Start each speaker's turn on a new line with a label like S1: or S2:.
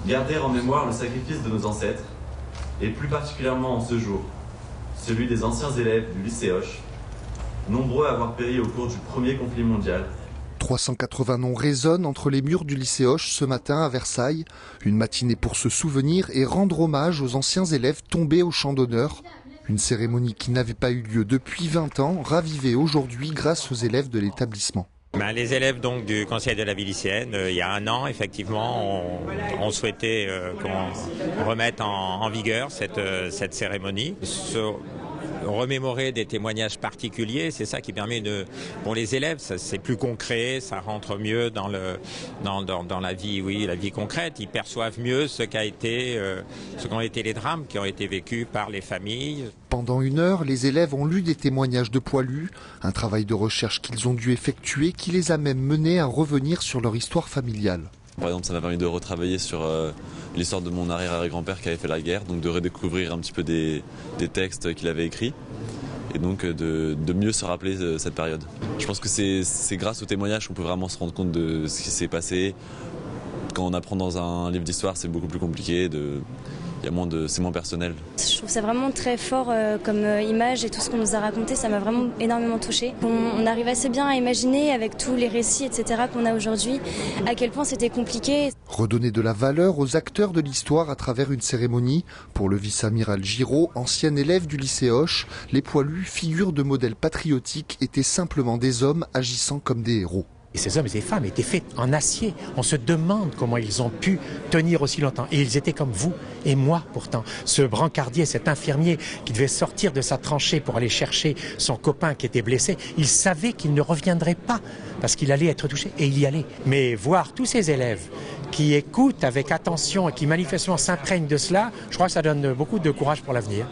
S1: Garder en mémoire le sacrifice de nos ancêtres, et plus particulièrement en ce jour, celui des anciens élèves du lycée Hoche, nombreux à avoir péri au cours du premier conflit mondial.
S2: 380 noms résonnent entre les murs du lycée Hoche ce matin à Versailles. Une matinée pour se souvenir et rendre hommage aux anciens élèves tombés au champ d'honneur. Une cérémonie qui n'avait pas eu lieu depuis 20 ans, ravivée aujourd'hui grâce aux élèves de l'établissement.
S3: Les élèves donc du conseil de la vie lycéenne, il y a un an, effectivement, on souhaitait qu'on remette en vigueur cette cérémonie. Remémorer des témoignages particuliers, c'est ça qui permet pour les élèves, c'est plus concret, ça rentre mieux dans la vie, la vie concrète. Ils perçoivent mieux ce qu'ont été les drames qui ont été vécus par les familles.
S2: Pendant 1 heure, les élèves ont lu des témoignages de poilus, un travail de recherche qu'ils ont dû effectuer qui les a même menés à revenir sur leur histoire familiale.
S4: Par exemple, ça m'a permis de retravailler sur l'histoire de mon arrière-grand-père qui avait fait la guerre, donc de redécouvrir un petit peu des textes qu'il avait écrits et donc de mieux se rappeler cette période. Je pense que c'est grâce aux témoignages qu'on peut vraiment se rendre compte de ce qui s'est passé. Quand on apprend dans un livre d'histoire, c'est beaucoup plus compliqué, c'est moins personnel.
S5: Je trouve ça vraiment très fort comme image et tout ce qu'on nous a raconté, ça m'a vraiment énormément touchée. On arrive assez bien à imaginer avec tous les récits, etc. qu'on a aujourd'hui, à quel point c'était compliqué.
S2: Redonner de la valeur aux acteurs de l'histoire à travers une cérémonie. Pour le vice-amiral Giraud, ancien élève du lycée Hoche, les poilus, figures de modèles patriotiques, étaient simplement des hommes agissant comme des héros.
S6: Et ces hommes et ces femmes étaient faits en acier. On se demande comment ils ont pu tenir aussi longtemps. Et ils étaient comme vous et moi pourtant. Ce brancardier, cet infirmier qui devait sortir de sa tranchée pour aller chercher son copain qui était blessé, il savait qu'il ne reviendrait pas parce qu'il allait être touché et il y allait. Mais voir tous ces élèves qui écoutent avec attention et qui manifestement s'imprègnent de cela, je crois que ça donne beaucoup de courage pour l'avenir.